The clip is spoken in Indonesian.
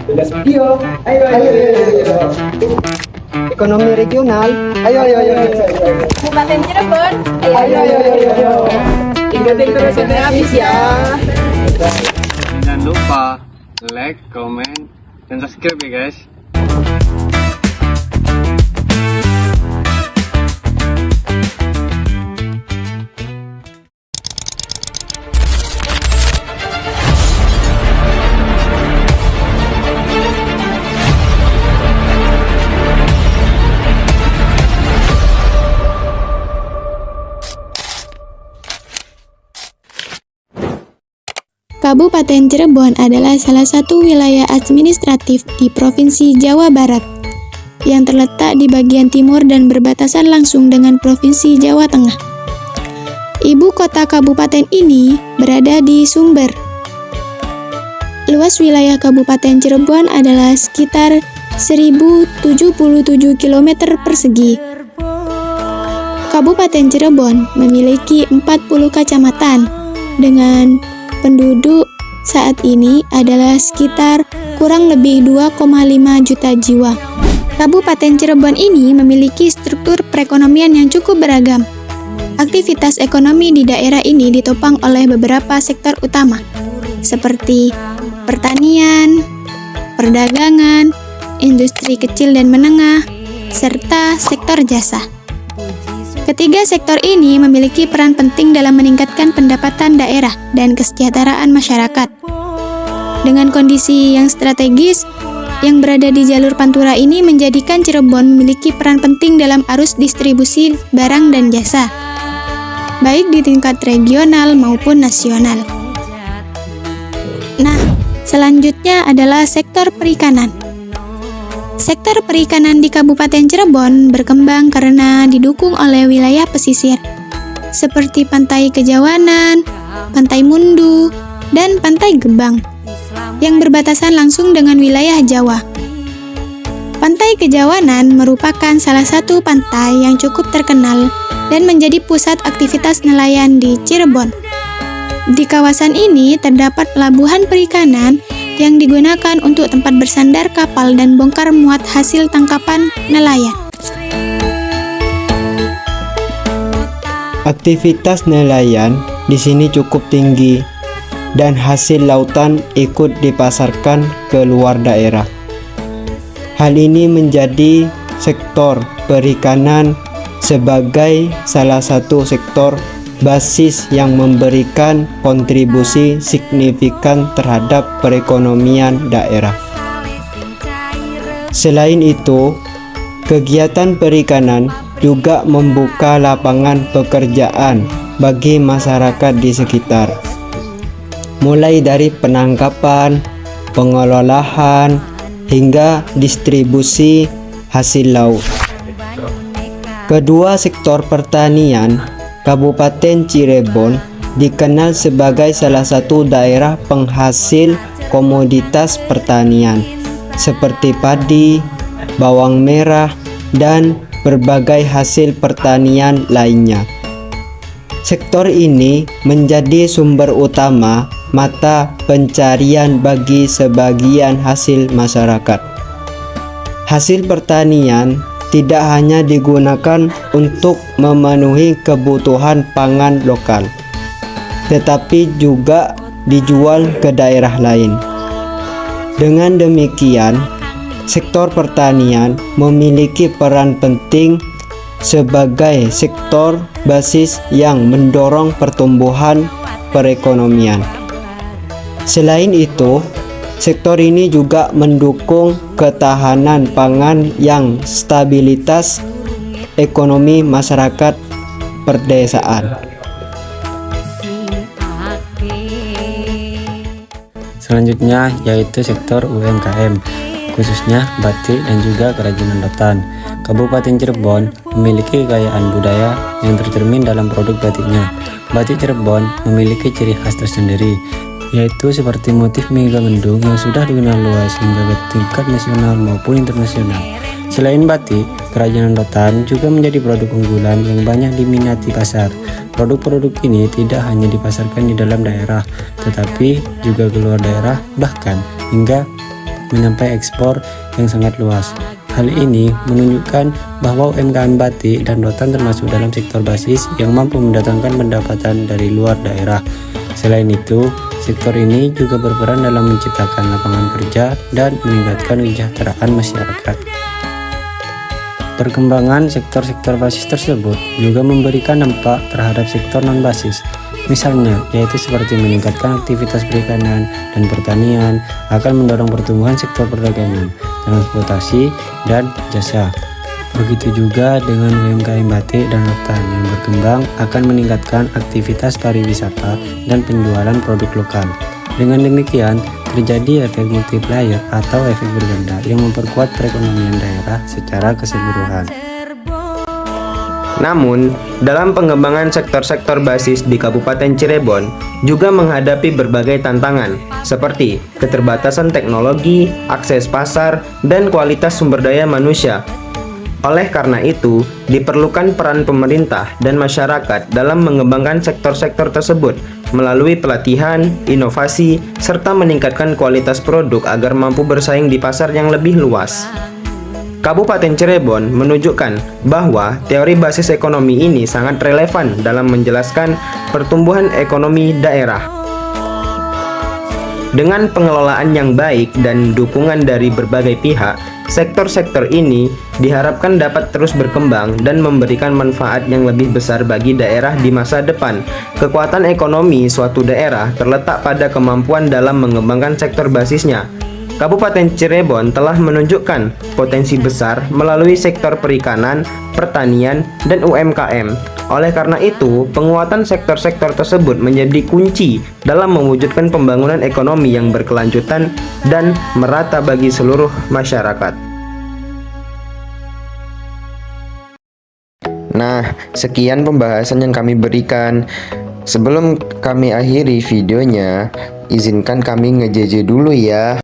Tugas video. Ayo. Ekonomi regional. Ayo. Kabupaten Cirebon. Ayo. Ikutin terus sampai habis ya. Jangan lupa like, comment, dan subscribe ya guys. Kabupaten Cirebon adalah salah satu wilayah administratif di Provinsi Jawa Barat yang terletak di bagian timur dan berbatasan langsung dengan Provinsi Jawa Tengah. Ibu kota kabupaten ini berada di Sumber. Luas wilayah Kabupaten Cirebon adalah sekitar 1077 km persegi. Kabupaten Cirebon memiliki 40 kecamatan dengan penduduk saat ini adalah sekitar kurang lebih 2,5 juta jiwa. Kabupaten Cirebon ini memiliki struktur perekonomian yang cukup beragam. Aktivitas ekonomi di daerah ini ditopang oleh beberapa sektor utama, seperti pertanian, perdagangan, industri kecil dan menengah, serta sektor jasa. Ketiga sektor ini memiliki peran penting dalam meningkatkan pendapatan daerah dan kesejahteraan masyarakat. Dengan kondisi yang strategis yang berada di jalur Pantura ini menjadikan Cirebon memiliki peran penting dalam arus distribusi barang dan jasa, baik di tingkat regional maupun nasional. Nah, selanjutnya adalah sektor perikanan. Sektor perikanan di Kabupaten Cirebon berkembang karena didukung oleh wilayah pesisir, seperti Pantai Kejawanan, Pantai Mundu, dan Pantai Gebang, yang berbatasan langsung dengan wilayah Jawa. Pantai Kejawanan merupakan salah satu pantai yang cukup terkenal dan menjadi pusat aktivitas nelayan di Cirebon. Di kawasan ini terdapat pelabuhan perikanan yang digunakan untuk tempat bersandar kapal dan bongkar muat hasil tangkapan nelayan. Aktivitas nelayan di sini cukup tinggi dan hasil lautan ikut dipasarkan ke luar daerah. Hal ini menjadi sektor perikanan sebagai salah satu sektor basis yang memberikan kontribusi signifikan terhadap perekonomian daerah. Selain itu, kegiatan perikanan juga membuka lapangan pekerjaan bagi masyarakat di sekitar, mulai dari penangkapan, pengelolaan, hingga distribusi hasil laut. Kedua sektor pertanian, Kabupaten Cirebon dikenal sebagai salah satu daerah penghasil komoditas pertanian seperti padi, bawang merah, dan berbagai hasil pertanian lainnya. Sektor ini menjadi sumber utama mata pencarian bagi sebagian hasil masyarakat. Hasil pertanian tidak hanya digunakan untuk memenuhi kebutuhan pangan lokal, tetapi juga dijual ke daerah lain. Dengan demikian, sektor pertanian memiliki peran penting sebagai sektor basis yang mendorong pertumbuhan perekonomian. Selain itu, sektor ini juga mendukung ketahanan pangan yang stabilitas ekonomi masyarakat perdesaan. Selanjutnya yaitu sektor UMKM, khususnya batik dan juga kerajinan rotan. Kabupaten Cirebon memiliki kekayaan budaya yang tercermin dalam produk batiknya. Batik Cirebon memiliki ciri khas tersendiri, yaitu seperti motif megamendung yang sudah dikenal luas hingga ke tingkat nasional maupun internasional. Selain batik, kerajinan rotan juga menjadi produk unggulan yang banyak diminati pasar. Produk-produk ini tidak hanya dipasarkan di dalam daerah, tetapi juga keluar daerah, bahkan hingga menyampai ekspor yang sangat luas. Hal ini menunjukkan bahwa UMKM batik dan rotan termasuk dalam sektor basis yang mampu mendatangkan pendapatan dari luar daerah. Selain itu, sektor ini juga berperan dalam menciptakan lapangan kerja dan meningkatkan kesejahteraan masyarakat. Perkembangan sektor-sektor basis tersebut juga memberikan dampak terhadap sektor non-basis. Misalnya, yaitu seperti meningkatkan aktivitas perikanan dan pertanian, akan mendorong pertumbuhan sektor perdagangan, transportasi, dan jasa. Begitu juga dengan UMKM batik dan rotan yang berkembang akan meningkatkan aktivitas pariwisata dan penjualan produk lokal. Dengan demikian, terjadi efek multiplier atau efek berganda yang memperkuat perekonomian daerah secara keseluruhan. Namun, dalam pengembangan sektor-sektor basis di Kabupaten Cirebon juga menghadapi berbagai tantangan seperti keterbatasan teknologi, akses pasar, dan kualitas sumber daya manusia. Oleh karena itu, diperlukan peran pemerintah dan masyarakat dalam mengembangkan sektor-sektor tersebut melalui pelatihan, inovasi, serta meningkatkan kualitas produk agar mampu bersaing di pasar yang lebih luas. Kabupaten Cirebon menunjukkan bahwa teori basis ekonomi ini sangat relevan dalam menjelaskan pertumbuhan ekonomi daerah. Dengan pengelolaan yang baik dan dukungan dari berbagai pihak, sektor-sektor ini diharapkan dapat terus berkembang dan memberikan manfaat yang lebih besar bagi daerah di masa depan. Kekuatan ekonomi suatu daerah terletak pada kemampuan dalam mengembangkan sektor basisnya. Kabupaten Cirebon telah menunjukkan potensi besar melalui sektor perikanan, pertanian, dan UMKM. Oleh karena itu, penguatan sektor-sektor tersebut menjadi kunci dalam mewujudkan pembangunan ekonomi yang berkelanjutan dan merata bagi seluruh masyarakat. Nah, sekian pembahasan yang kami berikan. Sebelum kami akhiri videonya, izinkan kami nge-JJ dulu ya.